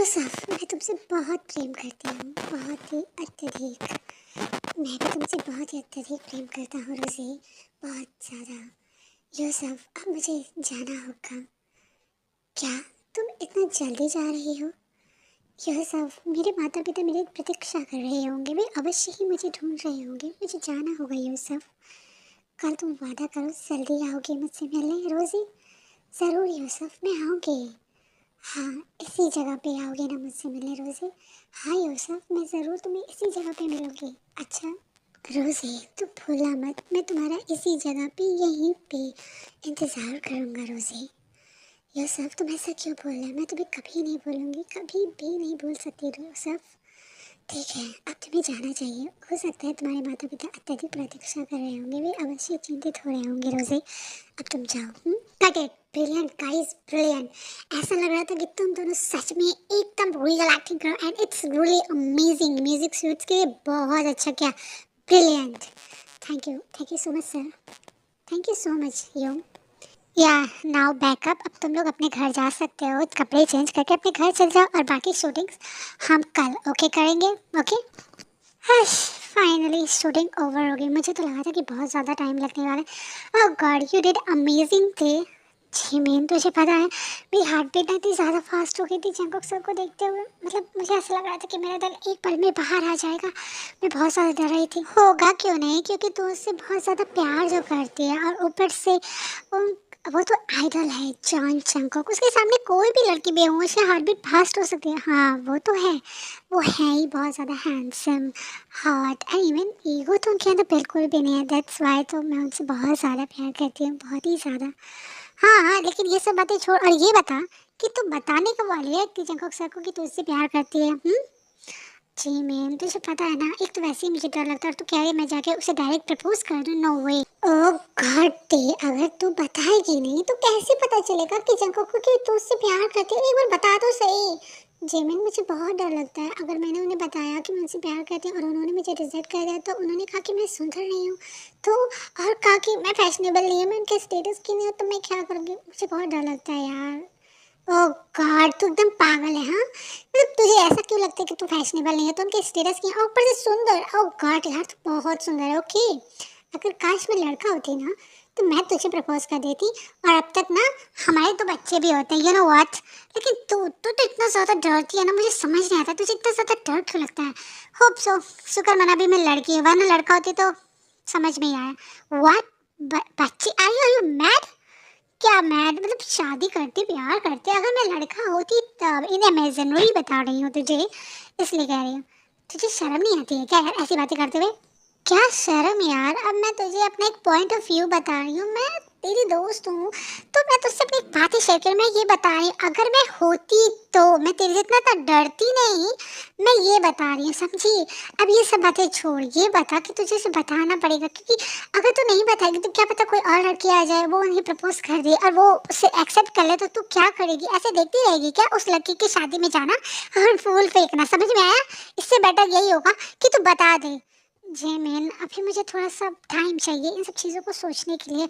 यूसुफ, मैं तुमसे बहुत प्रेम करती हूँ, बहुत ही अत्यधिक। मैं भी तुमसे बहुत ही अत्यधिक प्रेम करता हूँ रोज़ी, बहुत ज़्यादा। यूसुफ, अब मुझे जाना होगा। क्या तुम इतना जल्दी जा रही हो? यूसुफ, मेरे माता पिता मेरी प्रतीक्षा कर रहे होंगे, वे अवश्य ही मुझे ढूंढ रहे होंगे, मुझे जाना होगा यूसुफ। कल तुम वादा करो जल्दी आओगे मुझसे मिलने रोज़ी। ज़रूर यूसुफ, मैं आऊँगी। हाँ, इसी जगह पे आओगे ना मुझसे मिलने रोज़ी? हाँ यूसुफ, मैं ज़रूर तुम्हें इसी जगह पे मिलूँगी। अच्छा रोज़ी, तुम भूलना मत, मैं तुम्हारा इसी जगह पे यहीं पे इंतज़ार करूँगा रोज़ी। यूसुफ, तुम ऐसा क्यों बोल रहे हो? मैं तुम्हें कभी नहीं भूलूँगी, कभी भी नहीं भूल सकती यूसुफ। ठीक है, अब तुम्हें जाना चाहिए। हो सकता है तुम्हारे माता पिता अत्यधिक प्रतीक्षा कर रहे होंगे, वे अवश्य चिंतित हो रहे होंगे रोज़ी। अब तुम जाओ। Cut it, brilliant guys, brilliant. ऐसा लग रहा था कि तुम दोनों सच में एकदम रियल एक्टिंग करो and it's really amazing. Music shoots के लिए बहुत अच्छा किया, brilliant. Thank you so much sir, thank you so much you. या नाउ बैकअप, अब तुम लोग अपने घर जा सकते हो, कपड़े चेंज करके अपने घर चल जाओ और बाकी शूटिंग्स हम कल ओके करेंगे। Okay hush, finally shooting over हो गई। मुझे तो लगा था कि बहुत ज़्यादा टाइम लगने वाला है। ओह गॉड, यू डिड अमेजिंग थे। जी मैन, तुझे पता है मेरी हार्ट बीट इतनी ज़्यादा फास्ट हो गई थी जंकुक सर को देखते हुए। मतलब मुझे ऐसा लग रहा था कि मेरा दिल एक पल में बाहर आ जाएगा। मैं बहुत ज़्यादा डर रही थी। होगा क्यों नहीं, क्योंकि तू उससे बहुत ज़्यादा प्यार जो करती है और ऊपर से वो तो आइडल है जॉन जंकुक। उसके सामने कोई भी लड़की बेहोश या हार्ट बीट फास्ट हो सकती है। हाँ वो तो है, वो है ही बहुत ज़्यादा handsome, hot and even ego तो उनके अंदर बिल्कुल भी नहीं है। दैट्स वाई तो मैं उनसे बहुत ज़्यादा प्यार करती हूँ, बहुत ही ज़्यादा। हाँ हाँ, लेकिन ये सब बातें छोड़ और ये बता कि तू बताने कब वाली है कि जंकुक सर को कि तू उससे प्यार करती है? जी मैम, तुझे पता है ना, एक तो वैसे ही मुझे डर लगता है और तू कह रही है मैं जाके उसे डायरेक्ट प्रपोज कर दूँ? नो वे। ओह गॉड ते, अगर तू बताएगी नहीं तो कैसे पता चलेगा कि जंकुक को कि तू उससे प्यार करती है? एक बार बता तो सही। जेमिन, मुझे बहुत डर लगता है अगर मैंने उन्हें बताया कि मैं उनसे प्यार करती हूँ और उन्होंने मुझे रिजेक्ट कर दिया, तो उन्होंने कहा कि मैं सुंदर नहीं हूँ, तो और कहा कि मैं फैशनेबल नहीं हूँ, मैं उनके स्टेटस की नहीं हूँ, तो मैं क्या करूँगी? मुझे बहुत डर लगता है यार। ओह गॉड, तू एकदम पागल है। हाँ मतलब तुझे ऐसा क्यों लगता है कि तू फैशनेबल नहीं है? तो उनके स्टेटस की और ऊपर से सुंदर। ओह गॉड यार, तू बहुत सुंदर है। ओके, अगर काश मैं लड़का होती ना तो मैं तुझे प्रपोज कर देती और अब तक ना हमारे तो बच्चे भी होते हैं, यू नो व्हाट। लेकिन तू तो इतना ज़्यादा डरती है ना, मुझे समझ नहीं आता तुझे इतना ज़्यादा डर क्यों लगता है। होप सो, शुक्र मना भी मैं लड़की हूँ, वरना लड़का होती तो समझ में ही आया। व्हाट, बच्ची? Are you mad? क्या मैड? मतलब शादी करते प्यार करते, अगर मैं लड़का होती तब। इन इमेजिनरी बता रही हूँ तुझे, इसलिए कह रही हूँ। तुझे शर्म नहीं आती है क्या यार ऐसी बातें करते हुए? क्या शर्म यार, अब मैं तुझे अपना एक पॉइंट ऑफ व्यू बता रही हूँ। मैं तेरी दोस्त हूँ तो मैं तुझसे अपनी एक बातें शेयर कर, मैं ये बता रही हूँ अगर मैं होती तो मैं तेरे जितना तो डरती नहीं, मैं ये बता रही हूँ, समझी? अब ये सब बातें छोड़, ये बता कि तुझे इसे बताना पड़ेगा, क्योंकि अगर तू नहीं बताएगी तो क्या पता कोई और लड़की आ जाए, वो उन्हें प्रपोज कर दे और वो उसे एक्सेप्ट कर ले, तो तू क्या करेगी? ऐसे देखती रहेगी क्या उस लड़की की शादी में जाना और फूल फेंकना? समझ में आया? इससे बेटर यही होगा कि तू बता दे। जी मैन, अभी मुझे थोड़ा सा टाइम चाहिए इन सब चीज़ों को सोचने के लिए।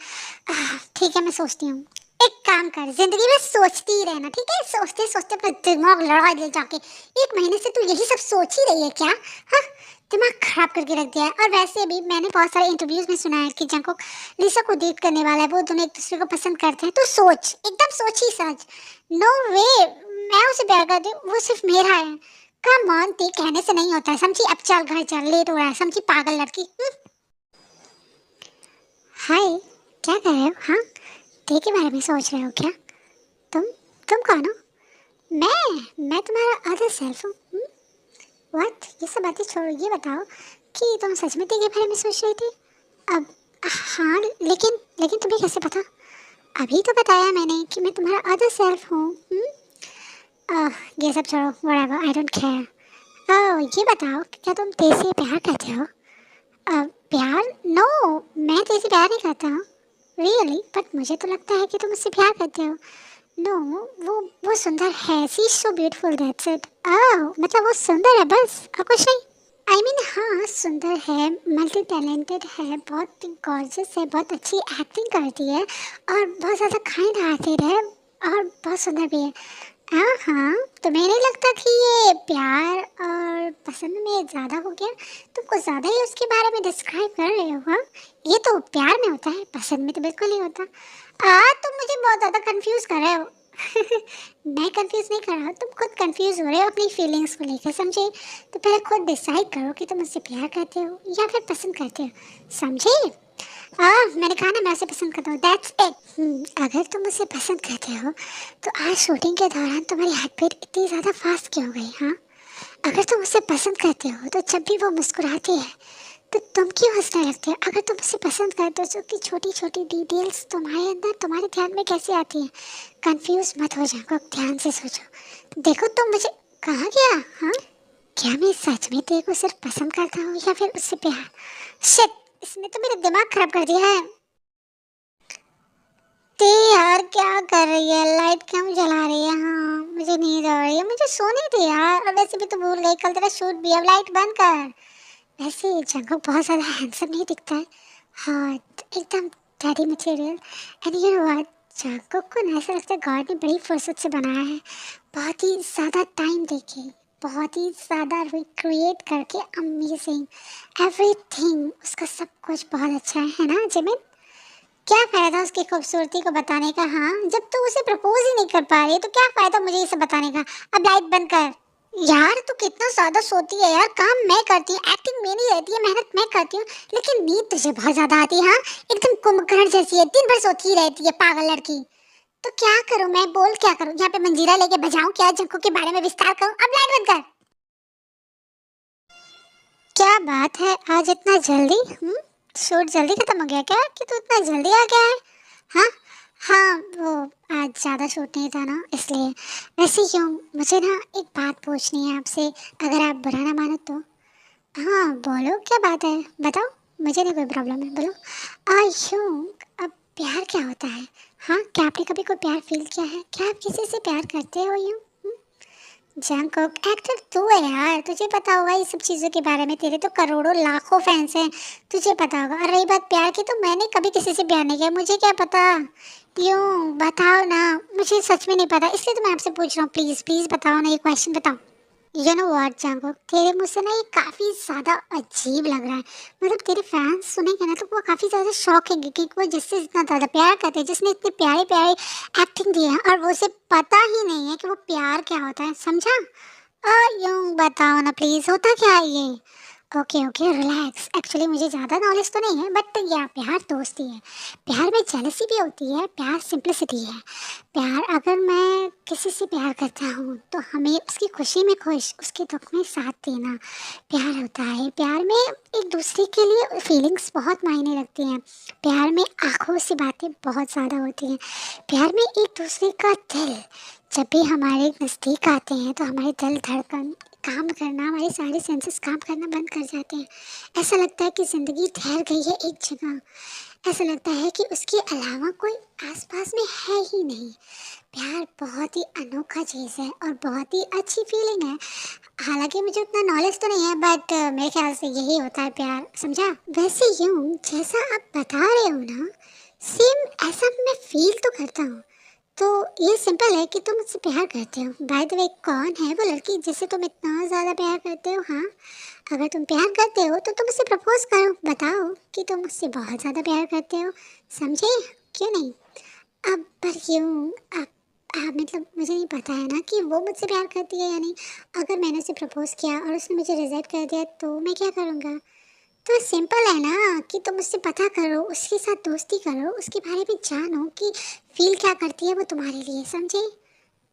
ठीक है, मैं सोचती हूँ। एक काम कर, जिंदगी में सोचती ही रहना, ठीक है? सोचते सोचते अपना दिमाग लड़ा दे जाके। एक महीने से तू यही सब सोच ही रही है क्या? हाँ, दिमाग खराब करके रख दिया है। और वैसे भी मैंने बहुत सारे इंटरव्यूज में सुना है कि जंकुक लिसा को डेट करने वाला है, वो दोनों एक दूसरे को पसंद करते हैं। तो सोच, एकदम सोच ही सच। नो वे, मैं उसे प्यार करती हूँ, वो सिर्फ मेरा है। कम ऑन, ते कहने से नहीं होता है, समझी? अब चल घर चल, लेट हो रहा है, समझी पागल लड़की। हाय, क्या कर रहे हो? हाँ, ते के बारे में सोच रहे हो क्या? तुम तुम कौन हो? मैं तुम्हारा अदर सेल्फ हूँ। व्हाट? ये सब बातें छोड़ो, ये बताओ कि तुम सच में ते के बारे में सोच रही थी? अब हाँ, लेकिन लेकिन तुम्हें कैसे पता? अभी तो बताया मैंने कि मैं तुम्हारा अदर सेल्फ हूँ। ये सब छोड़ो, व्हाटएवर, आई डोंट केयर। ये बताओ कि क्या तुम ते से प्यार करते हो? प्यार? नो, मैं तेरे प्यार नहीं करता हूँ रियली, बट मुझे तो लगता है कि तुम मुझसे प्यार करते हो। नो, वो सुंदर है, she is so beautiful, that's it. मतलब वो सुंदर है बस, और कुछ नहीं? आई मीन हाँ, सुंदर है, मल्टी टैलेंटेड है, बहुत गॉर्जियस है, बहुत अच्छी एक्टिंग करती है और बहुत ज़्यादा काइंड हार्टेड है और बहुत सुंदर भी है। हाँ हाँ, तुम्हें नहीं लगता कि ये प्यार और पसंद में ज़्यादा हो गया? तुम कुछ ज़्यादा ही उसके बारे में डिस्क्राइब कर रहे हो। हाँ, ये तो प्यार में होता है, पसंद में तो बिल्कुल नहीं होता। तुम मुझे बहुत ज़्यादा कंफ्यूज कर रहे हो। मैं कंफ्यूज नहीं कर रहा हूँ, तुम खुद कंफ्यूज हो रहे हो अपनी फीलिंग्स को लेकर, समझे? तो पहले खुद डिसाइड करो कि तुम मुझसे प्यार करते हो या फिर पसंद करते हो, समझे? मैंने कहा ना मैं उसे पसंद करता हूँ, दैट्स इट। अगर तुम उसे पसंद करते हो तो आज शूटिंग के दौरान तुम्हारी हार्ट बीट इतनी ज़्यादा फास्ट क्यों हो गई? हाँ, अगर तुम उसे पसंद करते हो तो जब भी वो मुस्कुराती है तो तुम क्यों हंसने लगते हो? अगर तुम उसे पसंद करते हो तो उसकी छोटी छोटी डिटेल्स तुम्हारे अंदर, तुम्हारे ध्यान में कैसे आती हैं? कंफ्यूज मत हो जाओ, ध्यान से सोचो। देखो तुम मुझे कहाँ गया? हाँ, क्या मैं सच में तेरे को सिर्फ पसंद करता हूँ या फिर उससे प्यार? शिट, इसने तो मेरा दिमाग खराब कर दिया है। ते यार क्या कर रही है? लाइट क्यों जला रही है? हाँ, मुझे नींद आ रही है, मुझे सोने दे यार। और वैसे भी तो भूल गई, कल तेरा शूट भी है, अब लाइट बंद कर। वैसे जंगल बहुत ज़्यादा हैंडसम नहीं दिखता है। हाँ, एकदम daddy material. And you know what, जंगल को ना ऐसा लगता है गॉड ने बड़ी फुर्सत से बनाया है, बहुत ही ज़्यादा टाइम देके, बहुत ही ज़्यादा रिक्रिएट करके। अमेजिंग एवरीथिंग, उसका सब कुछ बहुत अच्छा है ना जिमिन? क्या फायदा उसकी खूबसूरती को बताने का? हाँ, जब तू उसे प्रपोज ही नहीं कर पा रही तो क्या फायदा मुझे ये सब बताने का? अब लाइट बंद कर। यार तू कितना ज्यादा सोती है यार, काम मैं करती हूँ, एक्टिंग मेरी रहती है, मेहनत मैं करती हूँ, लेकिन नींद तुझे बहुत ज्यादा आती है। हाँ, एकदम कुंभकर्ण जैसी है, दिन भर सोती ही रहती है, पागल लड़की। तो क्या करूँ मैं, बोल क्या करूँ? यहाँ पे मंजीरा लेके बजाऊं क्या, जंको के बारे में विस्तार करूँ? अब लाइट बंद कर। क्या बात है, आज इतना जल्दी? शूट जल्दी खत्म हो गया क्या कि तू इतना जल्दी आ गया है? हाँ हाँ, वो आज ज़्यादा शूट नहीं था ना, इसलिए। वैसे क्यों, मुझे ना एक बात पूछनी है आपसे, अगर आप बुरा ना मानो तो। हाँ बोलो, क्या बात है, बताओ। मुझे नहीं कोई प्रॉब्लम है, बोलो। यूं, अब प्यार क्या होता है? हाँ, क्या आपने कभी कोई प्यार फील किया है? क्या आप किसी से प्यार करते हो यूं? जंगकोक एक्टर तू है यार, तुझे पता होगा ये सब चीज़ों के बारे में, तेरे तो करोड़ों लाखों फैंस हैं, तुझे पता होगा। और रही बात प्यार की, तो मैंने कभी किसी से प्यार नहीं किया, मुझे क्या पता। यूं बताओ ना, मुझे सच में नहीं पता, इसलिए तो मैं आपसे पूछ रहा हूँ, प्लीज़ प्लीज़ बताओ ना, ये क्वेश्चन बताओ। यू नो व्हाट जंगकुक, तेरे मुँह से ना ये काफ़ी ज़्यादा अजीब लग रहा है। मतलब तेरे फैंस सुनेंगे ना तो वो काफ़ी ज़्यादा शॉक होंगे कि वो जिससे इतना ज़्यादा प्यार करते हैं, जिसने इतने प्यारे प्यारे एक्टिंग दी है, और वो उसे पता ही नहीं है कि वो प्यार क्या होता है, समझा? यूँ बताओ ना प्लीज़, होता क्या है ये? Okay okay, relax. एक्चुअली मुझे ज़्यादा नॉलेज तो नहीं है, बट या प्यार दोस्ती है। प्यार में जेलसी भी होती है, प्यार सिंपलिसिटी है। प्यार, अगर मैं किसी से प्यार करता हूँ तो हमें उसकी खुशी में खुश, उसके दुख में साथ देना प्यार होता है। प्यार में एक दूसरे के लिए फीलिंग्स बहुत मायने रखती हैं। प्यार में आँखों से बातें बहुत ज़्यादा होती हैं। प्यार में एक दूसरे का दिल, जब भी हमारे नज़दीक आते हैं तो हमारे दिल धड़कन काम करना, हमारे सारे सेंसेस काम करना बंद कर जाते हैं। ऐसा लगता है कि ज़िंदगी ठहर गई है एक जगह। ऐसा लगता है कि उसके अलावा कोई आसपास में है ही नहीं। प्यार बहुत ही अनोखा चीज़ है और बहुत ही अच्छी फीलिंग है। हालांकि मुझे उतना नॉलेज तो नहीं है, बट मेरे ख्याल से यही होता है प्यार, समझा? वैसे यूँ जैसा आप बता रहे हो ना, सेम ऐसा मैं फील तो करता हूँ। तो ये सिंपल है कि तुम मुझसे प्यार करते हो। बाय द वे, कौन है वो लड़की जिससे तुम इतना ज़्यादा प्यार करते हो? हाँ, अगर तुम प्यार करते हो तो तुम मुझसे प्रपोज करो, बताओ कि तुम मुझसे बहुत ज़्यादा प्यार करते हो, समझे? क्यों नहीं? अब पर क्यों, आप मतलब मुझे नहीं पता है ना कि वो मुझसे प्यार करती है या नहीं। अगर मैंने उसे प्रपोज किया और उसने मुझे रिजेक्ट कर दिया तो मैं क्या करूँगा? तो सिंपल है ना कि तुम उससे पता करो, उसके साथ दोस्ती करो, उसके बारे में जानो कि फील क्या करती है वो तुम्हारे लिए, समझे?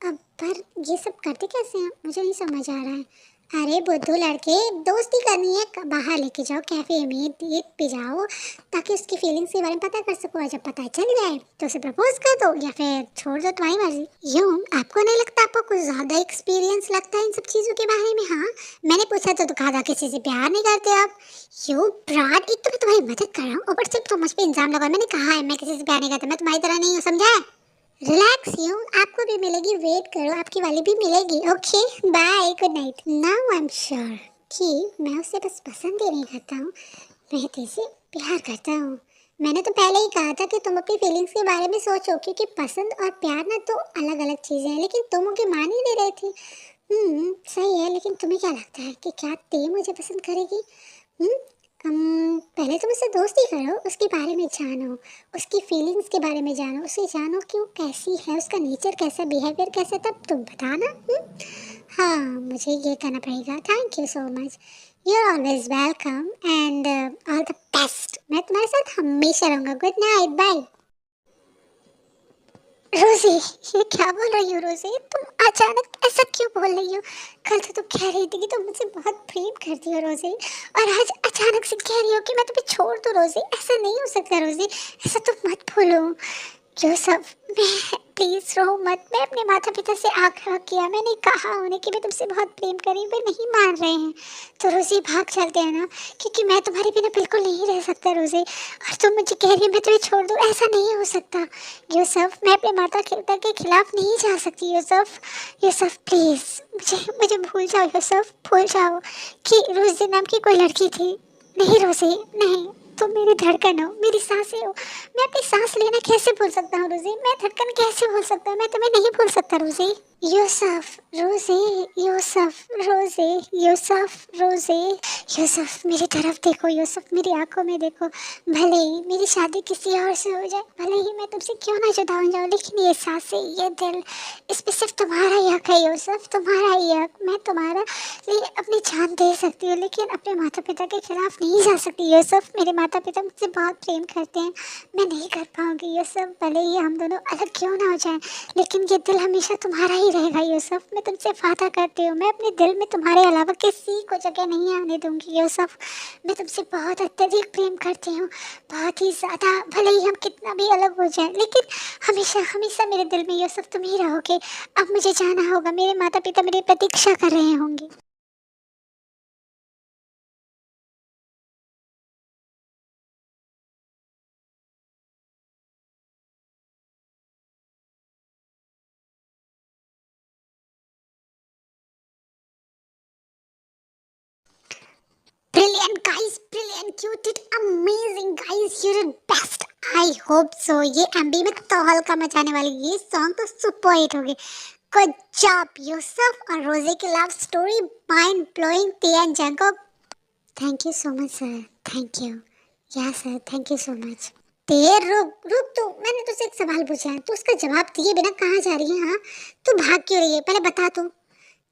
अब पर ये सब करते कैसे हैं, मुझे नहीं समझ आ रहा है। अरे बुद्धू लड़के, दोस्ती करनी है, बाहर लेके जाओ, कैफे में डेट पे जाओ, ताकि उसकी फीलिंग्स के बारे में पता कर सको, और जब पता चल जाए तो उसे प्रपोज कर दो या फिर छोड़ दो, तुम्हारी मर्जी। यूँ आपको नहीं लगता, आपको कुछ ज़्यादा एक्सपीरियंस लगता है इन सब चीज़ों के बारे में? हाँ, मैंने पूछा तो कहा था किसी से प्यार नहीं करते आप। यू ब्राड, एक तो मैं तुम्हारी मदद कर रहा हूँ, ऊपर से तुम मुझ पर इल्ज़ाम लगाओ। मैंने कहा है मैं किसी से प्यार नहीं करता, मैं तुम्हारी तरह नहीं हूँ, समझा? रिलैक्स यूं, आपको भी मिलेगी, वेट करो, आपकी वाली भी मिलेगी। Okay, bye, good night. Now I am sure कि मैं उसे बस पसंद ही नहीं करता हूँ, मैं तेरे से प्यार करता हूँ। मैंने तो पहले ही कहा था कि तुम अपनी फीलिंग्स के बारे में सोचो, क्योंकि पसंद और प्यार ना तो अलग अलग चीज़ें हैं, लेकिन तुम उनकी मान ही नहीं रही थी। सही है, लेकिन तुम्हें क्या लगता है कि क्या ते मुझे पसंद करेगी? पहले तुम उससे दोस्ती करो, उसके बारे में जानो, उसकी फीलिंग्स के बारे में जानो, उसे जानो कि वो कैसी है, उसका नेचर कैसा, बिहेवियर कैसा, तब तुम बताना। हाँ, मुझे ये करना पड़ेगा। Thank you so much. You are always welcome and all the best. मैं तुम्हारे साथ हमेशा रहूँगा। Good night, bye. रोजी, ये क्या बोल रही हो रोजी? तुम अचानक ऐसा क्यों बोल रही हो? कल तो तुम कह रही थी कि तुम मुझसे बहुत प्रेम करती हो रोजी, और आज अचानक से कह रही हो कि मैं तुम्हें छोड़ दूं रोजी। ऐसा नहीं हो सकता रोजी, ऐसा तुम मत बोलो। जो सब, मैं प्लीज रो मत। मैं अपने माता पिता से आग्रह किया, मैंने कहा उन्हें कि मैं तुमसे बहुत प्रेम करी, वे नहीं मान रहे हैं। तो रोजी भाग चलते हैं ना, क्योंकि मैं तुम्हारे बिना बिल्कुल नहीं रह सकता रोजी। और तुम मुझे कह रही हो मैं तुम्हें छोड़ दूँ, ऐसा नहीं हो सकता यूसुफ। मैं अपने माता पिता के खिलाफ नहीं जा सकती यूसुफ। यूसुफ प्लीज, मुझे मुझे भूल जाओ यूसुफ, भूल जाओ कि रोजी नाम की कोई लड़की थी। नहीं रोजी, नहीं। तुम मेरी धड़कन हो, मेरी सांसें हो। मैं अपनी सांस लेना कैसे भूल सकता हूँ रोजी? मैं धड़कन कैसे भूल सकता हूँ? मैं तुम्हें नहीं भूल सकता रोजी। यूसुफ, रोजी, यूसुफ, रोजी, यूसुफ, रोजी। यूसुफ मेरी तरफ देखो, यूसुफ मेरी आंखों में देखो। भले ही मेरी शादी किसी और से हो जाए, भले ही मैं तुमसे क्यों ना जुदा हो जाऊँ, लेकिन ये सांसें, ये दिल, इस पे सिर्फ तुम्हारा ही हक है यूसुफ, तुम्हारा ही हक। मैं तुम्हारा लिए अपनी जान दे सकती हूँ, लेकिन अपने माता पिता के खिलाफ नहीं जा सकती यूसुफ। मेरे माता पिता मुझसे बहुत प्रेम करते हैं, मैं नहीं कर पाऊंगी यूसुफ। भले ही हम दोनों अलग क्यों ना हो जाएं, लेकिन ये दिल हमेशा तुम्हारा ही रहेगा यूसुफ। मैं तुमसे वादा करती हूँ, मैं अपने दिल में तुम्हारे अलावा किसी को जगह नहीं आने दूंगी यूसुफ। मैं तुमसे बहुत अत्यधिक प्रेम करती हूँ, बहुत ही ज़्यादा। भले ही हम कितना भी अलग हो जाएं, लेकिन हमेशा हमेशा मेरे दिल में यूसुफ तुम ही रहोगे। अब मुझे जाना होगा, मेरे माता पिता मेरी प्रतीक्षा कर रहे होंगे। Brilliant guys, brilliant. You did amazing guys. You did best. I hope so. ये एमबी में तो हल्का मचाने वाली ये सॉन्ग तो सुपर हिट होगी। गुड जॉब यूसुफ और रोजी की लव स्टोरी माइंड ब्लोइंग। टियन Jacob, thank you so much sir. Thank you. Yeah sir, thank you so much. देर रुक रुक, तो मैंने तुझसे एक सवाल पूछा है, तो उसका जवाब दिए बिना कहाँ जा रही है? हाँ, तू भाग क्यों रही है, पहले बता। तू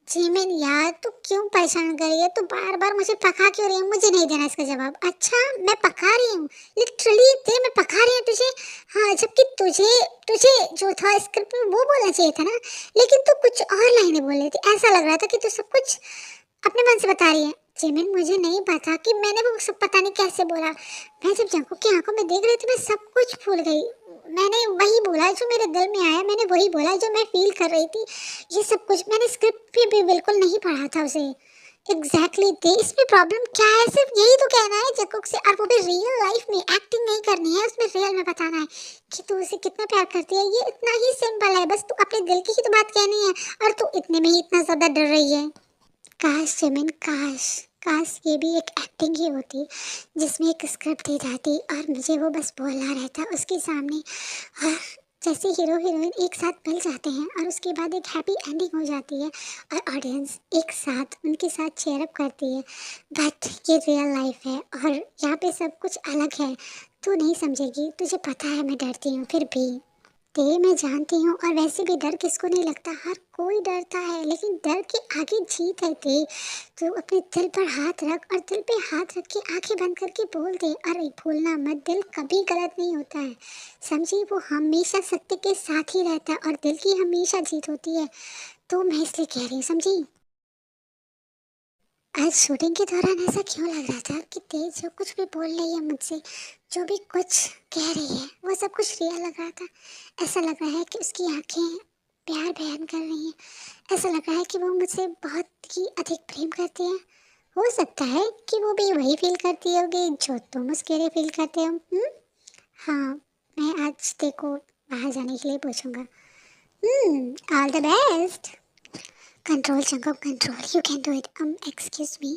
जीमिन यार, तू क्यों परेशान कर रही है? तू बार बार मुझे पका क्यों रही है? मुझे नहीं देना इसका जवाब। अच्छा, मैं पका रही हूँ? लिटरली ते मैं पका रही हूँ तुझे? हाँ, जबकि तुझे तुझे जो था स्क्रिप्ट में वो बोलना चाहिए था ना, लेकिन तू कुछ और लाइनें बोल रही थी। ऐसा लग रहा था कि तू सब कुछ अपने मन से बता रही है। जिमिन, मुझे नहीं पता कि मैंने वो सब पता नहीं कैसे बोला। मैं जब जंकू की आंखों में देख रही थी, मैं सब कुछ भूल गई। मैंने वही बोला जो मेरे दिल में आया, मैंने वही बोला जो मैं फील कर रही थी। ये सब कुछ मैंने स्क्रिप्ट भी बिल्कुल नहीं पढ़ा था उसे। एग्जैक्टली exactly, इसमें प्रॉब्लम क्या है? सिर्फ यही तो कहना है जंकुक से, और वो भी रियल लाइफ में। एक्टिंग नहीं करनी है उसमें, रियल में बताना है कि तू उसे कितना प्यार करती है। ये इतना ही सिंपल है, बस तू अपने दिल की ही तो बात कहनी है, और तू इतने में ही इतना ज्यादा डर रही है। काश जिमिन, काश काश ये भी एक एक्टिंग ही होती, जिसमें एक स्क्रिप्ट दी जाती और मुझे वो बस बोलना रहता उसके सामने। और जैसे हीरो हीरोइन एक साथ मिल जाते हैं और उसके बाद एक हैप्पी एंडिंग हो जाती है, और ऑडियंस एक साथ उनके साथ चेयर अप करती है। बट ये रियल लाइफ है, और यहाँ पे सब कुछ अलग है। तू नहीं समझेगी, तुझे पता है मैं डरती हूँ, फिर भी ते मैं जानती हूँ। और वैसे भी डर किसको नहीं लगता, हर कोई डरता है, लेकिन डर के आगे जीत है ते। तो अपने दिल पर हाथ रख, और दिल पे हाथ रख के आंखें बंद करके बोल दे। अरे भूलना मत, दिल कभी गलत नहीं होता है, समझी? वो हमेशा सत्य के साथ ही रहता है, और दिल की हमेशा जीत होती है। तो मैं इसलिए कह रही हूँ, समझी? आज शूटिंग के दौरान ऐसा क्यों लग रहा था कि तेज जो कुछ भी बोल रही है मुझसे, जो भी कुछ कह रही है, वो सब कुछ रियल लग रहा था। ऐसा लग रहा है कि उसकी आंखें प्यार बयान कर रही हैं। ऐसा लग रहा है कि वो मुझसे बहुत ही अधिक प्रेम करती है। हो सकता है कि वो भी वही फील करती होगी जो तुम उसके लिए फील करते हो। हाँ, मैं आज देखो बाहर जाने के लिए पूछूंगा। All the best. कंट्रोल चंको, control, you can do it. Excuse me.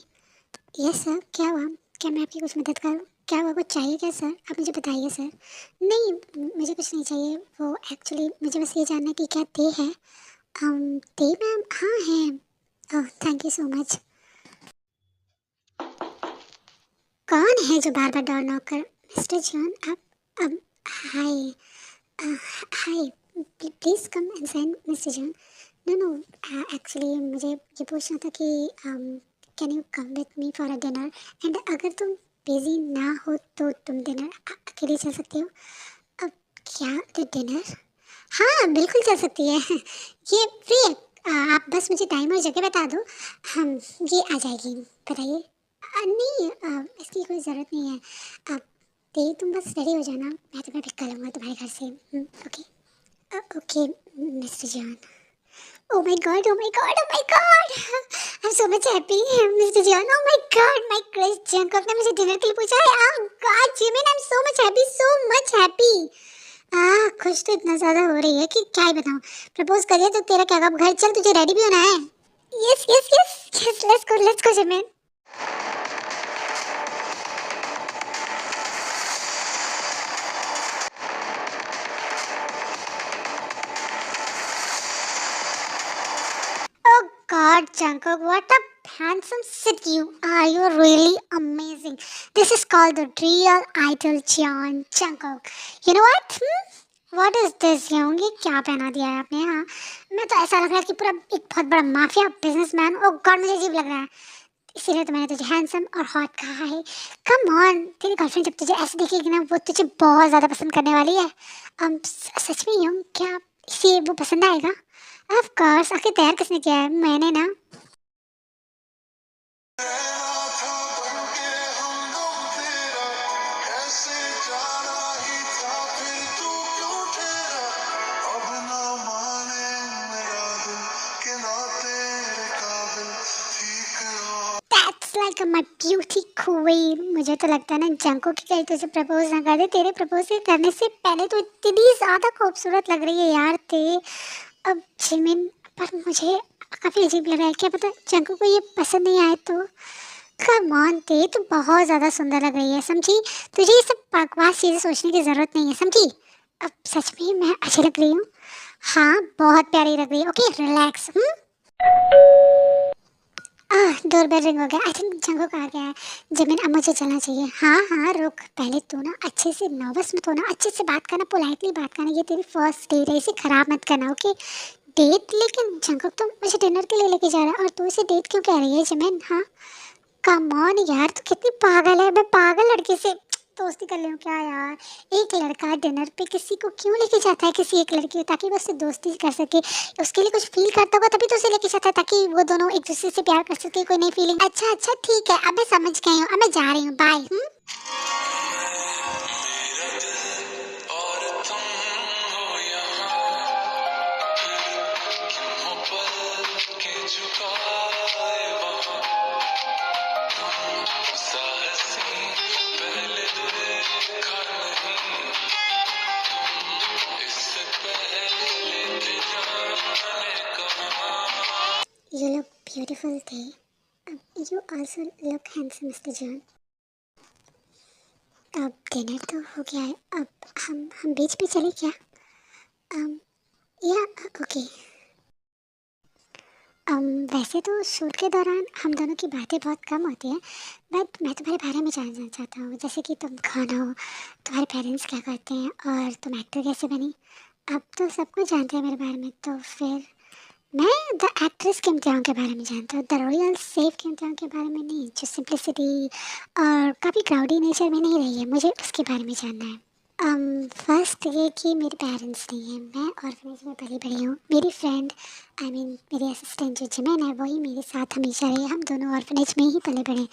Yes sir, क्या हुआ? क्या मैं आपकी कुछ मदद करूँ? क्या हुआ, कुछ चाहिए क्या सर? आप मुझे बताइए सर। नहीं, मुझे कुछ नहीं चाहिए। वो एक्चुअली मुझे बस ये जानना है कि क्या दे है? दे मैम, हाँ है। Oh, thank you so much. कौन है जो बार बार डोर नॉक कर? मिस्टर जॉन, आप अब hi. Hi, please come inside mister John. No no, actually मुझे ये पूछना था कि can you come with me for a dinner? And अगर तुम बिजी ना हो तो तुम डिनर अकेले चल सकते हो। अब क्या डिनर? हाँ बिल्कुल चल सकती है। ये फ्री है। आप बस मुझे टाइम और जगह बता दो, हम ये आ जाएगी। बताइए। नहीं, इसकी कोई ज़रूरत नहीं है। आप ते तुम बस रेडी हो जाना, मैं तुम्हें पिक कर लूँगा तुम्हारे घर से। Okay. Okay mister John. Oh my god, oh my god, oh my god! I'm so much happy, Mr. John. Oh my god, my crush Jungkook ने मुझे डिनर के लिए पूछा है। Oh god, Jimin, I'm so much happy, so much happy. खुश तो इतना ज़्यादा हो रही है कि क्या ही बताऊँ। प्रपोज करिए तो तेरा क्या, अब घर चल, तुझे रेडी भी होना है। Yes, yes, yes, yes, let's go, Jimin. Oh God, Jungkook, what a handsome sit you are. You're really amazing. This is called the real idol, John Jungkook. You know what? What is this, young? ये क्या पहना दिया है आपने? हाँ, मैं तो ऐसा लग रहा है कि पूरा एक बहुत बड़ा माफिया बिजनेसमैन। ओ गॉड, मुझे अजीब लग रहा है। इसीलिए तो मैंने तुझे हैंडसम और हॉट कहा है। कम ऑन, तेरी गर्लफ्रेंड जब तुझे ऐसे देखेगी ना, वो तुझे बहुत ज़्यादा पसंद करने वाली है। सच में यूं क्या इसे वो पसंद आएगा? ऑफ कोर्स, आखिर तैयार किसने किया है? मैंने ना। That's like my beauty queen. मुझे तो लगता है ना, जंको की कहीं तुझे प्रपोज ना कर दे। तेरे प्रपोज करने से पहले तो इतनी ज़्यादा खूबसूरत लग रही है यार ते। अब जिमिन, पर मुझे काफ़ी अजीब लग रहा है। क्या पता जंको को ये पसंद नहीं आए तो। कम ऑन ते, तू बहुत ज़्यादा सुंदर लग रही है, समझी? तुझे ये सब बकवास चीज़ें सोचने की ज़रूरत नहीं है, समझी? अब सच में मैं अच्छी लग रही हूँ? हाँ, बहुत प्यारी लग रही है। Okay relax. डोरबेल रिंग हो गया। आई थिंक जंगो आ गया है। जमीन, अब मुझे चलना चाहिए। हाँ हाँ, रुक, पहले तू ना अच्छे से नर्वस मत होना, अच्छे से बात करना, पोलाइटली बात करना। ये तेरी फर्स्ट डेट है, इसे खराब मत करना। Okay date? लेकिन जंगो तो मुझे डिनर के लिए लेके जा रहा है और तू इसे डेट क्यों कह रही है जमीन? हाँ कम ऑन यार, तू कितनी पागल है। मैं पागल लड़के से दोस्ती कर लूँ क्या यार? एक लड़का डिनर पे किसी को क्यों लेके जाता है, किसी एक लड़की को, ताकि वो उससे दोस्ती कर सके, उसके लिए कुछ फील करता होगा तभी तो उसे लेके जाता है, ताकि वो दोनों एक दूसरे से प्यार कर सके, कोई नई फीलिंग। अच्छा अच्छा ठीक है, अब मैं समझ गई हूँ, अब मैं जा रही हूँ, बाय। You look beautiful थे। You also look handsome, Mr. John. अब डिनर तो हो गया है, अब हम बीच पे चले क्या? या ओके। वैसे तो शूट के दौरान हम दोनों की बातें बहुत कम होती हैं, बट मैं तुम्हारे बारे में जानना चाहता हूँ, जैसे कि तुम कौन हो, तुम्हारे पेरेंट्स क्या करते हैं, और तुम एक्टर कैसे बनी। अब तो सब कुछ जानते हैं मेरे बारे में, तो फिर मैं द एक्ट्रेस किम जॉन्ग के बारे में जानता हूँ, द रॉयल सेफ किम जॉन्ग के बारे में नहीं, जो सिंप्लिसिटी और काफ़ी क्राउडी नेचर में नहीं रही है, मुझे उसके बारे में जानना है। फर्स्ट ये कि मेरे पेरेंट्स नहीं हैं, मैं ऑर्फनेज में पली बड़ी हूँ। मेरी फ्रेंड, आई मीन मेरी असिस्टेंट जो जिमिन है, वही मेरे साथ हमेशा रही, हम दोनों ऑर्फनेज में ही पले बड़े।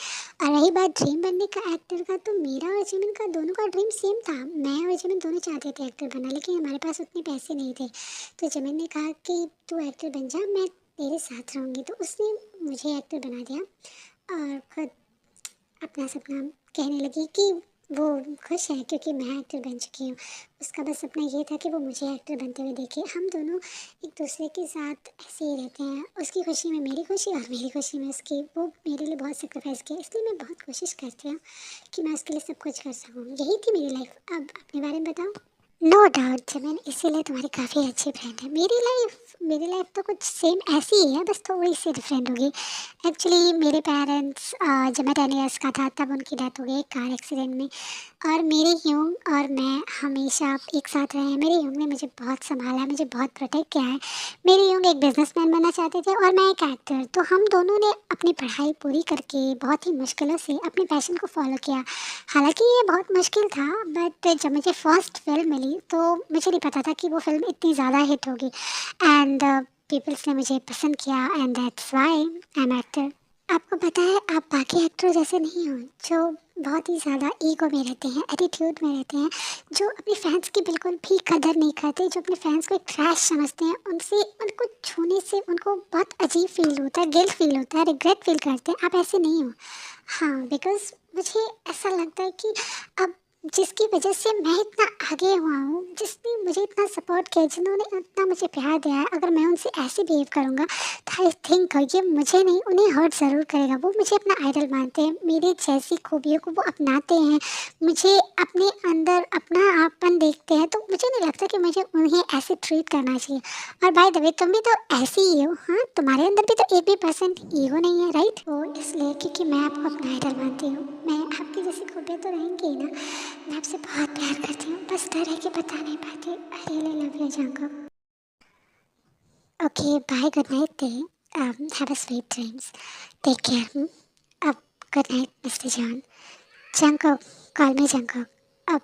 और रही बात ड्रीम बनने का एक्टर का, तो मेरा और जिमिन का दोनों का ड्रीम सेम था। मैं और जिमिन दोनों चाहते थे एक्टर बनना, लेकिन हमारे पास उतने पैसे नहीं थे। तो जिमिन ने कहा कि तू एक्टर बन जा, मैं तेरे साथ रहूँगी, तो उसने मुझे एक्टर बना दिया और खुद अपना सपना कहने लगी कि वो खुश है क्योंकि मैं एक्टर बन चुकी हूँ। उसका बस सपना ये था कि वो मुझे एक्टर बनते हुए देखे। हम दोनों एक दूसरे के साथ ऐसे ही रहते हैं। उसकी खुशी में मेरी खुशी और मेरी खुशी में उसकी। वो मेरे लिए बहुत सैक्रिफाइस किया, इसलिए मैं बहुत कोशिश करती हूँ कि मैं उसके लिए सब कुछ कर सकूँ। यही थी मेरी लाइफ। अब अपने बारे में बताओ। नो डाउट जमीन, इसीलिए तुम्हारी काफ़ी अच्छी फ्रेंड है। मेरी लाइफ तो कुछ सेम ऐसी ही है, बस थोड़ी सी डिफरेंट होगी। एक्चुअली मेरे पेरेंट्स जब मैं 10 इयर्स का था तब उनकी डेथ हो गई कार एक्सीडेंट में। और मेरे ह्यूंग और मैं हमेशा एक साथ रहे हैं। मेरे ह्यूंग ने मुझे बहुत संभाला, मुझे बहुत प्रोटेक्ट किया है। मेरे ह्यूंग एक बिजनेसमैन बनना चाहते थे और मैं एक एक्टर। तो हम दोनों ने अपनी पढ़ाई पूरी करके बहुत ही मुश्किलों से अपने पैशन को फॉलो किया। हालांकि ये बहुत मुश्किल था, बट जब मुझे फर्स्ट फिल्म मिली तो मुझे नहीं पता था कि वो फिल्म इतनी ज़्यादा हिट होगी। एंड पीपल्स ने मुझे पसंद किया and that's why I am actor. आपको पता है आप बाकी एक्टर जैसे नहीं हो जो बहुत ही ज़्यादा ईगो में रहते हैं, एटीट्यूड में रहते हैं, जो अपने फैंस की बिल्कुल भी कदर नहीं करते, जो अपने फैंस को एक ट्रैश समझते हैं। उनसे उनको छूने से उनको बहुत अजीब फील होता है, गिल्ट फील होता है, रिग्रेट फील करते हैं। आप ऐसे नहीं हो। हाँ, बिकॉज़ मुझे ऐसा लगता है कि अब जिसकी वजह से मैं इतना आगे हुआ हूँ, जिसने मुझे इतना सपोर्ट किया, जिन्होंने इतना मुझे प्यार दिया है, अगर मैं उनसे ऐसे बिहेव करूँगा तो आई थिंक ये मुझे नहीं उन्हें हर्ट ज़रूर करेगा। वो मुझे अपना आइडल मानते हैं, मेरी जैसी खूबियों को वो अपनाते हैं, मुझे अपने अंदर अपना आपन देखते हैं। तो मुझे नहीं लगता कि मुझे उन्हें ऐसे ट्रीट करना चाहिए। और बाय द वे तुम भी तो ऐसे ही हो। हाँ, तुम्हारे अंदर भी तो एक भी परसेंट ईगो नहीं है, राइट? वो इसलिए क्योंकि मैं आपको अपना आइडल मानती हूँ। मैं आपकी जैसी खूबियाँ तो रहेंगी ही ना। मैं आपसे बहुत प्यार करती हूँ, बस डर है कि बता नहीं पाती। I really love you Jungkook. Okay bye, good night टे, have a sweet dreams, take care. अब good night mister John. Jungkook, call me Jungkook. अब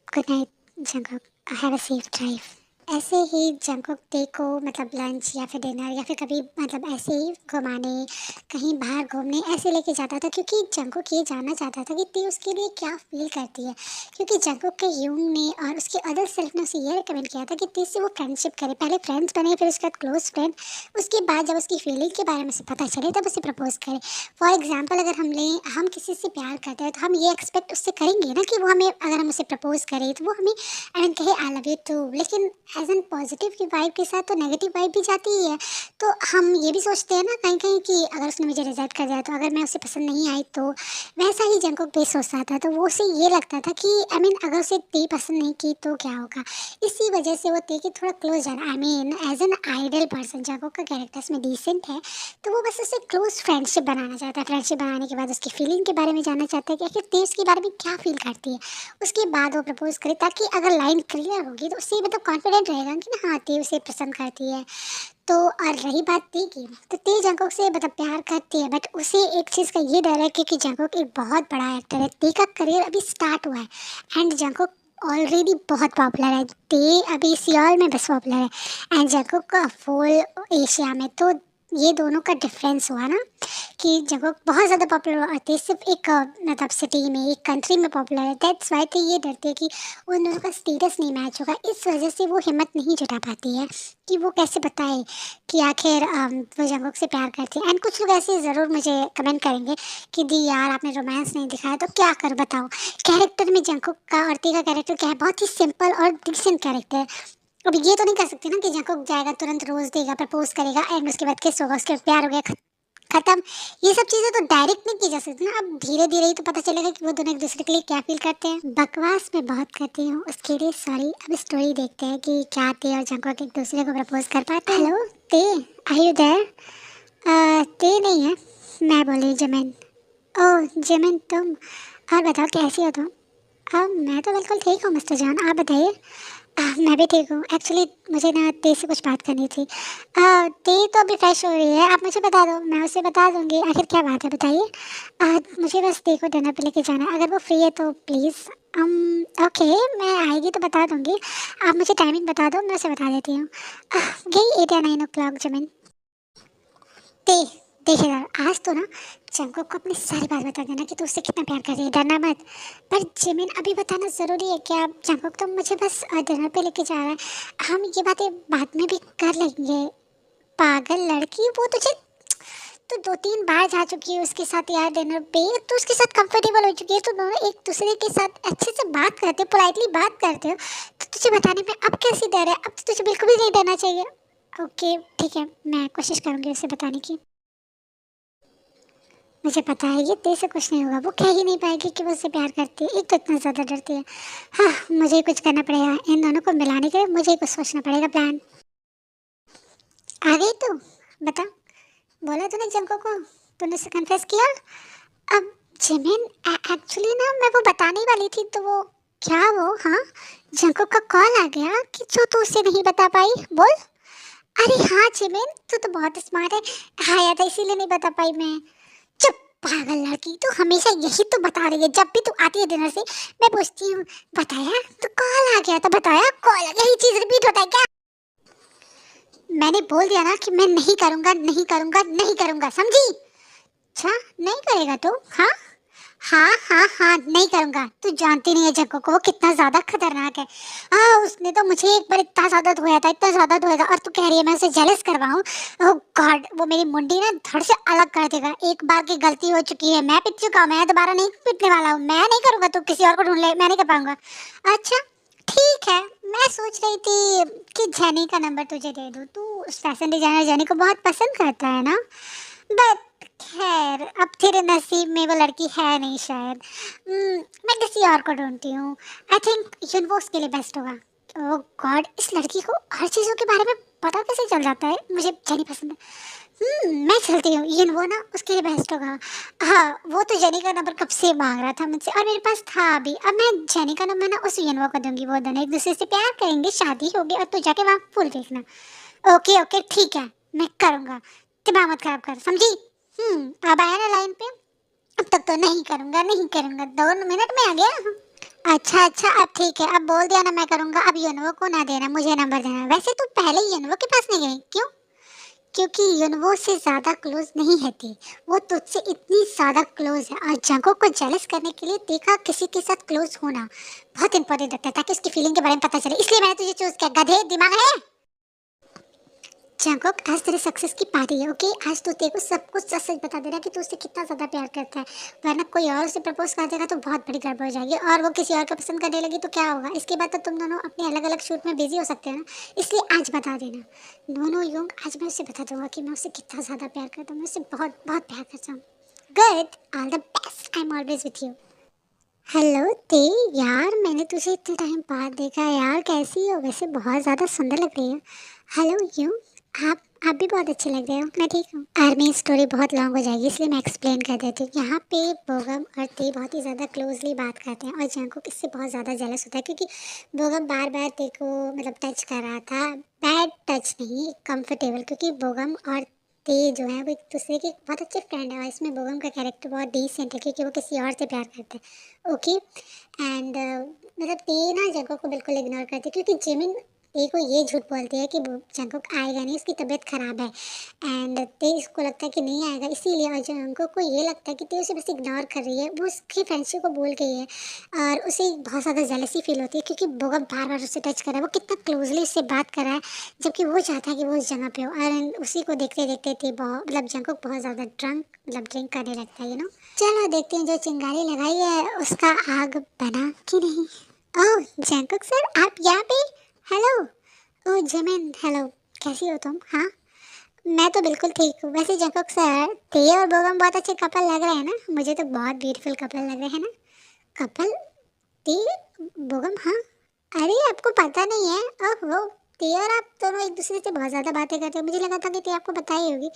good night Jungkook, have a safe drive. ऐसे ही जंकुक टे को मतलब lunch या फिर डिनर या फिर कभी मतलब ऐसे ही घुमाने, कहीं बाहर घूमने ऐसे लेके जाता था, क्योंकि जंकुक ये जानना चाहता था कि टे उसके लिए क्या फील करती है। क्योंकि जंकुक के यूंग ने और उसके अदर सेल्फ ने उसे ये रिकमेंड किया था कि टे से वो फ्रेंडशिप करे, पहले फ्रेंड्स बने फिर उसके बाद क्लोज फ्रेंड। उसके बाद जब उसकी फीलिंग के बारे में उसे पता चले तब उसे प्रपोज करे। फॉर एग्जाम्पल अगर हम किसी से प्यार करते हैं तो हम ये एक्सपेक्ट उससे करेंगे ना कि वो हमें, अगर हम उसे प्रपोज करें तो वो हमें आई मीन कहे आई लव यू टू। लेकिन एज एन पॉजिटिव की वाइब के साथ तो नेगेटिव वाइब भी जाती ही है। तो हम ये भी सोचते हैं ना कहीं कहीं कि अगर उसने मुझे रिजेक्ट कर दिया तो, अगर मैं उसे पसंद नहीं आई तो। वैसा ही जंकुक भी सोचता था। तो वो उसे ये लगता था कि आई मीन अगर उसे टे पसंद नहीं की तो क्या होगा। इसी वजह से वो टे के थोड़ा क्लोज जाना, I mean as an idol person Jungkook का कैरेक्टर इसमें डिसेंट है। तो वो बस उससे क्लोज फ्रेंडशिप बनाना चाहता है। फ्रेंडशिप बनाने के बाद उसकी फीलिंग के बारे में जानना चाहता है कि आखिर टे उसके बारे में क्या फील करती है। उसके बाद वो प्रपोज करे, ताकि अगर लाइन क्लियर होगी तो उससे मतलब कॉन्फिडेंट रहेगा कि ना हाँ टे उसे पसंद करती है। तो और रही बात टे की, तो टे जंकुक से मतलब प्यार करती है, बट उसे एक चीज़ का ये डर है क्योंकि जंकुक एक बहुत बड़ा एक्टर है। टे का करियर अभी स्टार्ट हुआ है एंड जंकुक ऑलरेडी बहुत पॉपुलर है। टे अभी सियोल में बस पॉपुलर है एंड जंकुक का फुल एशिया में। तो ये दोनों का डिफरेंस हुआ ना कि जगह बहुत ज़्यादा पॉपुलर हुआ थे, सिर्फ एक मतलब सिटी में, एक कंट्री में पॉपुलर है। दैट्स वाई थे ये डरते हैं कि उन दोनों का स्टेटस नहीं मैच होगा। इस वजह से वो हिम्मत नहीं जुटा पाती है कि वो कैसे बताए कि आखिर वो जंगुक से प्यार करती है। एंड कुछ लोग ऐसे ज़रूर मुझे कमेंट करेंगे कि दी यार आपने रोमांस नहीं दिखाया, तो क्या कर बताओ। कैरेक्टर में जंगुक का और टी का कैरेक्टर क्या है, बहुत ही सिंपल और डिसेंट कैरेक्टर है। अब ये तो नहीं कर सकते ना कि जंकुक जाएगा तुरंत रोज देगा, प्रपोज करेगा एंड उसके बाद किस होगा, उसके बाद प्यार हो गया, खत्म। ये सब चीजें तो डायरेक्ट नहीं की जा सकती ना। अब धीरे धीरे ही तो पता चलेगा कि वो दोनों एक दूसरे के लिए क्या फील करते हैं। बकवास मैं बहुत करती हूँ, उसके लिए सॉरी। अब स्टोरी देखते हैं कि क्या टे और जंकुक एक दूसरे को प्रपोज कर पाते हैं। हेलो टे, आर यू देयर? टे नहीं है, मैं बोल रही हूँ जमिन। ओह जमिन तुम, और बताओ कैसी हो तुम? मैं तो बिल्कुल ठीक हूँ मिस्टर जॉन, आप बताइए। मैं भी ठीक हूँ। एक्चुअली मुझे ना टे से कुछ बात करनी थी। टे तो अभी फ्रेश हो रही है, आप मुझे बता दो, मैं उसे बता दूँगी। आखिर क्या बात है बताइए। मुझे बस टे को डिनर पे लेके जाना है, अगर वो फ्री है तो प्लीज़। ओके, मैं आएगी तो बता दूँगी। आप मुझे टाइमिंग बता दो, मैं उसे बता देती हूँ। यही 8 या 9 ओ क्लॉक जमीन। ते देखिएगा, आज तो ना जंकुक को अपनी सारी बात बता देना कि तू उससे कितना प्यार कर रही है, डरना मत। पर जिमिन अभी बताना ज़रूरी है क्या? जंकुक तो मुझे बस डिनर पे लेके जा रहा है, हम ये बातें बाद में भी कर लेंगे। पागल लड़की, वो तुझे तो 2-3 बार जा चुकी है उसके साथ यार डिनर पे, तो उसके साथ कंफर्टेबल हो चुकी है, तो दोनों एक दूसरे के साथ अच्छे से बात करते हो, पोलाइटली बात करते हो, तो तुझे बताने में अब कैसी डर है? अब तो तुझे बिल्कुल भी नहीं डरना चाहिए। ओके ठीक है, मैं कोशिश करूँगी उसे बताने की। मुझे पता है ये तेरे से कुछ नहीं होगा, वो कह ही नहीं पाएगी कि वो उससे प्यार करती है, एक तो इतना ज़्यादा डरती है। हाँ, मुझे ही कुछ करना पड़ेगा, इन दोनों को मिलाने के लिए मुझे ही कुछ सोचना पड़ेगा प्लान। आ गई तू? बता, बोला तूने जंको को? तूने उसे कन्फेस किया? अब जिमिन, एक्चुअली ना मैं वो बताने वाली थी, तो वो क्या वो, हाँ, जंको का कॉल आ गया कि जो तू उसे नहीं बता पाई, बोल। अरे हाँ जिमिन, तू तो बहुत स्मार्ट है। हाँ यार, इसीलिए नहीं बता पाई मैं। चुप, पागल लड़की, तू हमेशा यही तो बता रही है, जब भी तू आती है डिनर से मैं पूछती हूँ बताया, तो कॉल आ गया तो बताया, कॉल आ गया, यही चीज रिपीट होता है क्या? मैंने बोल दिया ना कि मैं नहीं करूँगा, नहीं करूँगा, नहीं करूँगा, समझी? अच्छा, नहीं करेगा तू? हाँ हाँ हाँ हाँ, नहीं करूँगा। तू जानती नहीं है जग्गू को, वो कितना ज़्यादा खतरनाक है। हाँ, उसने तो मुझे एक बार इतना ज़्यादा धोया था, इतना ज़्यादा धोया था, और तू कह रही है मैं उसे जेलस करवाऊँ? ओह गॉड, वो मेरी मुंडी ना धड़ से अलग कर देगा। एक बार की गलती हो चुकी है, मैं पिट चुका हूँ, मैं दोबारा नहीं पिटने वाला हूँ। मैं नहीं करूँगा, तू किसी और को ढूंढ ले, मैं नहीं कर पाऊँगा। अच्छा ठीक है, मैं सोच रही थी कि जेनी का नंबर तुझे दे दूँ, तू उस फैशन डिजाइनर जेनी को बहुत पसंद करता है ना। बट खैर, अब तेरे नसीब में वो लड़की है नहीं शायद। मैं किसी और को ढूंढती हूँ। आई थिंक युनवो उसके लिए बेस्ट होगा। ओह गॉड, इस लड़की को हर चीज़ों के बारे में पता कैसे चल जाता है? मुझे जेनी पसंद है। मैं चलती हूँ, युनवो ना उसके लिए बेस्ट होगा। हाँ, वो तो जेनी का नंबर कब से मांग रहा था मुझसे, और मेरे पास था अभी। अब मैं जेनी का नंबर ना उस युनवो को दूंगी, वो दोनों एक दूसरे से प्यार करेंगे, शादी होगी, और तू जाके वहाँ फूल देखना। ओके ओके ठीक है, मैं करूँगा। दिमाग मत खराब कर, समझी? अब आया ना लाइन पे? अब तक तो नहीं करूँगा, नहीं करूँगा, 2 मिनट में आ गया। अच्छा अच्छा, अब ठीक है, अब बोल दिया ना मैं करूँगा। अब युनवो को ना देना, मुझे नंबर देना। वैसे तू पहले ही युनवो के पास नहीं गई क्यों? क्योंकि युनवो से ज़्यादा क्लोज नहीं है थी, वो तुझसे इतनी ज़्यादा क्लोज है, और जंगों को जेलस करने के लिए देखा किसी के साथ क्लोज होना बहुत इंपॉर्टेंट लगता है, ताकि उसकी फीलिंग के बारे में पता चले, इसलिए मैंने तुझे चूज किया। गधे, दिमाग है? जंगोक, आज तेरे सक्सेस की पार्टी है, ओके? आज तो तेरे को सब कुछ सच सच बता देना कि तू उससे कितना ज़्यादा प्यार करता है, वरना कोई और उसे प्रपोज कर देगा तो बहुत बड़ी गड़बड़ हो जाएगी, और वो किसी और को पसंद करने लगी तो क्या होगा? इसके बाद तो तुम दोनों अपने अलग अलग शूट में बिजी हो सकते हो ना, इसलिए आज बता देना। दोनों योंग, आज मैं उसे बता दूंगा कि मैं उससे कितना ज़्यादा प्यार करता हूँ, मैं उससे बहुत बहुत प्यार करता हूँ। Good, all the best, I am always with you. Hello ते, यार मैंने तुझे इतने टाइम बाद देखा यार, कैसी हो? वैसे बहुत ज़्यादा सुंदर लग रही है। हेलो यू, आप भी बहुत अच्छे लग रहे हो। मैं ठीक हूँ। आर्मी स्टोरी बहुत लॉन्ग हो जाएगी, इसलिए मैं एक्सप्लेन कर देती हूँ। यहाँ पे बोगम और ते बहुत ही ज़्यादा क्लोजली बात करते हैं, और जंगकुक इससे बहुत ज़्यादा जेलस होता है, क्योंकि बोगम बार बार ते को मतलब टच कर रहा था। बैड टच नहीं, कंफर्टेबल, क्योंकि बोगम और ते जो है वो एक दूसरे के बहुत अच्छे फ्रेंड है, और इसमें बोगम का कैरेक्टर बहुत डिसेंट है, क्योंकि वो किसी और से प्यार करता है। ओके, एंड मतलब ते ना जंगकुक को बिल्कुल इग्नोर करती है, क्योंकि जिमिन ते को ये झूठ बोलती है कि जंगकुक आएगा नहीं, उसकी तबीयत खराब है, एंड ते इसको लगता है कि नहीं आएगा, इसीलिए। और जंगकुक को ये लगता है कि ते उसे बस इग्नोर कर रही है, वो उसकी फ्रेंडशिप को भूल गई है, और उसे बहुत ज़्यादा जेलसी फील होती है, क्योंकि बोगम बार बार उससे टच कर रहा है, वो कितना क्लोजली उससे बात कर रहा है, जबकि वो चाहता है कि वो उस जगह पे हो। और उसी को देखते देखते थे बहुत मतलब जंगकुक बहुत ज़्यादा मतलब ड्रिंक करने लगता है, चलो देखते हैं जो चिंगारी लगाई है उसका आग बना कि नहीं। ओह जंगकुक सर, आप यहाँ पे? हेलो। ओह जिमिन, हेलो, कैसी हो तुम? हाँ, मैं तो बिल्कुल ठीक हूँ। वैसे जंगकुक सर, ते और बोगम बहुत अच्छे कपल लग रहे हैं ना? मुझे तो बहुत ब्यूटीफुल कपल लग रहे हैं ना। कपल? ते, बोगम, हाँ। अरे आपको पता नहीं है? ओहो, ते और आप दोनों एक दूसरे से बहुत ज़्यादा बातें करते हो, मुझे लगा था कि ते आपको पता ही होगी।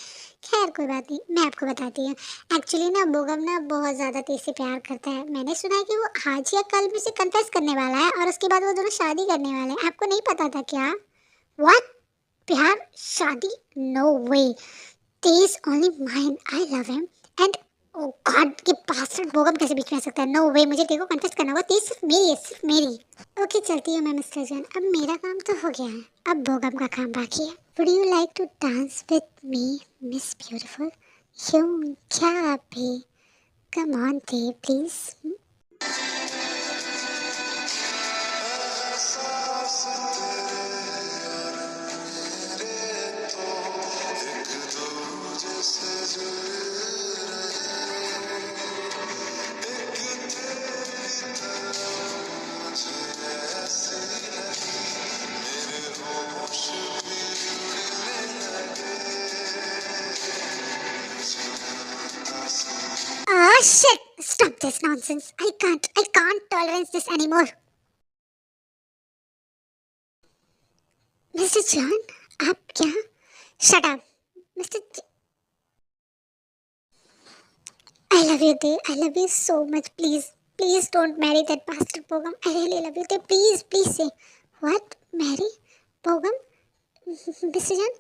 खैर कोई बात नहीं, मैं आपको बताती हूँ। एक्चुअली ना बोगम ना बहुत ज़्यादा ते से प्यार करता है। मैंने सुना है कि वो आज या कल भी उसे कन्फेस करने वाला है, और उसके बाद वो दोनों शादी करने वाले हैं। आपको नहीं पता था क्या? व्हाट? प्यार? शादी? नो वे, ते is only mine, I love him, and O God, के बास्टर्ड बोगम कैसे बीच में आ सकता है? नो वे, मुझे तेरे को कन्फेस करना होगा, ते सिर्फ मेरी है, सिर्फ मेरी। ओके चलती हूँ मैं मिस्टर जैन, अब मेरा काम तो हो गया है, अब बोगम का काम बाकी है। Would you like to dance with me miss beautiful? क्यों, क्या आप भी? कम ऑन थे please. Stop this nonsense. I can't tolerate this anymore. Mister John, आप क्या? Shut up. Mister, I love you, dear. I love you so much. Please don't marry that bastard Bogum. I really love you, dear. Please say. What? Marry? Bogum? Mister John,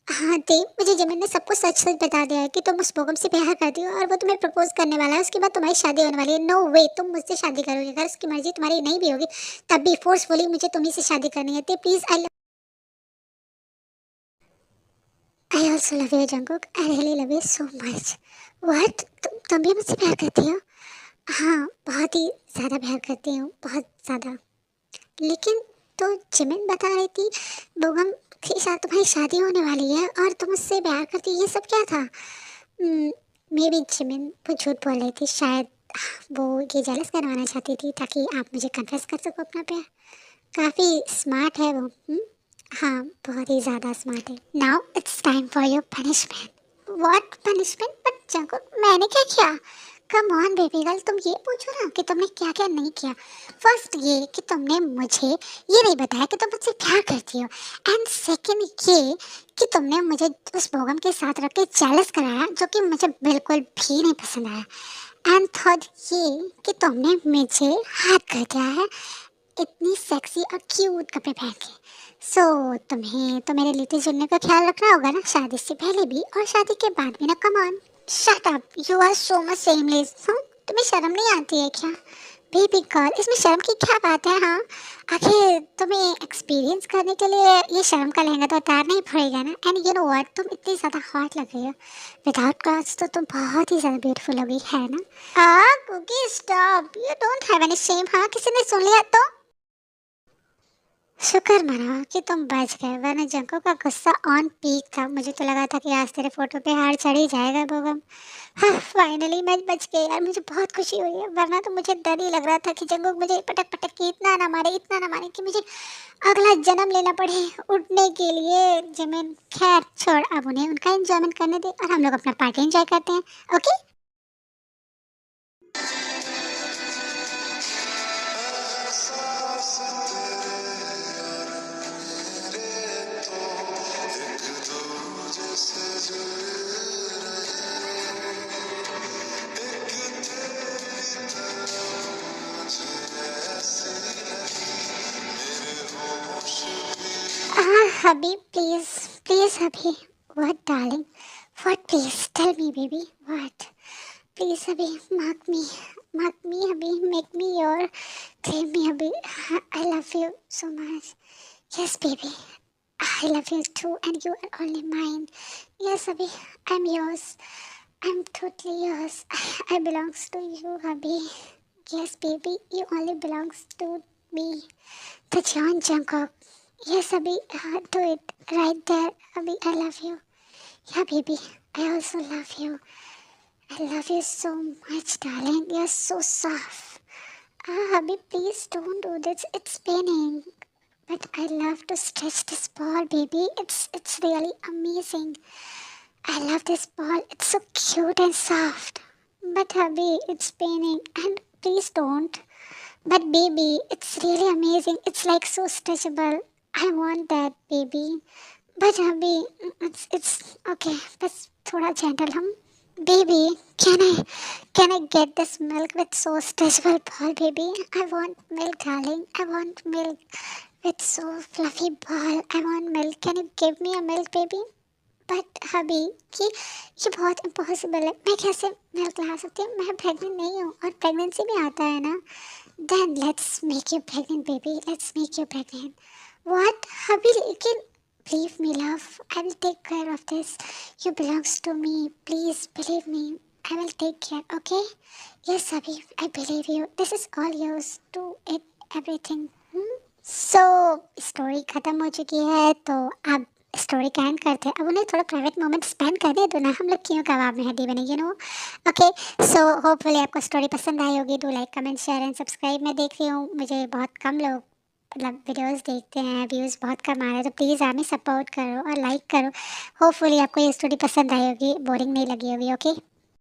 हाँ दे, मुझे जमीन ने सबको सच सच बता दिया है कि तुम उस बोगम से प्यार करती हो और वो तुम्हें प्रपोज करने वाला है। उसके बाद तुम्हारी शादी होने वाली है। नो वे, तुम मुझसे शादी करोगे। अगर उसकी मर्जी तुम्हारी नहीं भी होगी तब भी फोर्सफुली मुझे तुम्ही से शादी करनी है। तो please, I also love you Jungkook. I really love you so much. What? तुम भी मुझसे प्यार करती हो? हाँ, बहुत ही ज़्यादा प्यार करती हूँ, बहुत ज़्यादा। लेकिन तो जिमिन बता रही थी बोगम के साथ तुम्हारी शादी होने वाली है और तुम उससे प्यार करती हो, ये सब क्या था? मे बी जिमिन वो झूठ बोल रही थी, शायद वो ये जेलस करवाना चाहती थी ताकि आप मुझे कन्फेस कर सको अपना प्यार। काफ़ी स्मार्ट है वो। हाँ, बहुत ही ज़्यादा स्मार्ट है। Now it's time for your punishment. What punishment? But Junko, मैंने क्या किया? कम ऑन बेबी गर्ल, तुम ये पूछो ना कि तुमने क्या क्या नहीं किया। फर्स्ट ये कि तुमने मुझे ये नहीं बताया कि तुम मुझसे प्यार करती हो, एंड सेकंड ये कि तुमने मुझे उस बोगम के साथ रख के जेलस कराया जो कि मुझे बिल्कुल भी नहीं पसंद आया, एंड थर्ड ये कि तुमने मुझे हाथ कर दिया है इतनी सेक्सी और क्यूट कपड़े पहन के। तुम्हें तो मेरे लेते जुलने का ख्याल रखना होगा ना, शादी से पहले भी और शादी के बाद भी ना। Come on, shut up, you are so much shameless. तुम्हें शर्म नहीं आती है क्या? बेबी गर्ल, इसमें शर्म की क्या बात है? हाँ, आखिर तुम्हें एक्सपीरियंस करने के लिए ये शर्म का लहंगा तो उतारना ही पड़ेगा ना। एंड यू नो व्हाट, तुम इतनी ज़्यादा हॉट लग रही हो। विदाउट क्लॉथ्स तो तुम बहुत ही ज़्यादा ब्यूटीफुल हो गई है ना। Cookie stop, you don't have any shame. हाँ, किसी ने सुन लिया तो? शुक्र मनाओ कि तुम बच गए, वरना जंको का गुस्सा ऑन पीक था। मुझे तो लगा था कि आज तेरे फोटो पे हार चढ़ ही जाएगा बोगम। हाँ, फाइनली मैं बच गई यार, मुझे बहुत खुशी हुई है। वरना तो मुझे डर ही लग रहा था कि जंगो मुझे पटक पटक के इतना ना मारे कि मुझे अगला जन्म लेना पड़े उठने के लिए। जमीन, खैर छोड़, अब उन्हें उनका एंजॉयमेंट करने दे और हम लोग अपना पार्टी एंजॉय करते हैं। Okay. Hubby, please, hubby. What, darling? What, please? Tell me, baby. What? Please, hubby, mark me, hubby. Make me your, claim me, hubby. I love you so much. Yes, baby. I love you too, and you are only mine. Yes, hubby. I'm yours. I'm totally yours. I belongs to you, hubby. Yes, baby. You only belongs to me. The John Jungkook. Yes, Abhi, do it right there. Abhi, I love you. Yeah, baby, I also love you. I love you so much, darling. You're so soft. Abhi, please don't do this. It's paining. But I love to stretch this ball, baby. It's really amazing. I love this ball. It's so cute and soft. But Abhi, it's paining. And please don't. But baby, it's really amazing. It's like so stretchable. I want that, baby. But अभी it's okay. बस थोड़ा gentle हम. Baby, can I get this milk with so stretchable ball, baby? I want milk, darling. I want milk with so fluffy ball. I want milk. Can you give me a milk, baby? But अभी कि ये बहुत impossible है, मैं कैसे milk ला सकती हूँ? मैं प्रेग्नेंट नहीं हूँ और प्रेगनेंसी भी आता है ना। Then let's make you pregnant, baby, let's make you pregnant. What अभी? लेकिन believe me, love, I will take care of this. You belongs to me. Please believe me. I will take care, okay? Yes, Abhi, I believe you. This is all yours. Do it, everything. So story ख़त्म हो चुकी है, तो अब story का and करते हैं। अब उन्हें थोड़ा प्राइवेट मोमेंट स्पेंड करने दो ना, हम लोग क्यों कबाब में हड्डी बने, you know. Okay, so hopefully आपको स्टोरी पसंद आई होगी। Do like, comment, share and subscribe. मैं देख रही हूँ मुझे बहुत कम लोग मतलब वीडियोस देखते हैं, व्यूज़ बहुत कम आ रहे हैं, तो प्लीज़ आप सपोर्ट करो और लाइक करो। होपफुली आपको ये स्टोरी पसंद आई होगी, बोरिंग नहीं लगी होगी। ओके।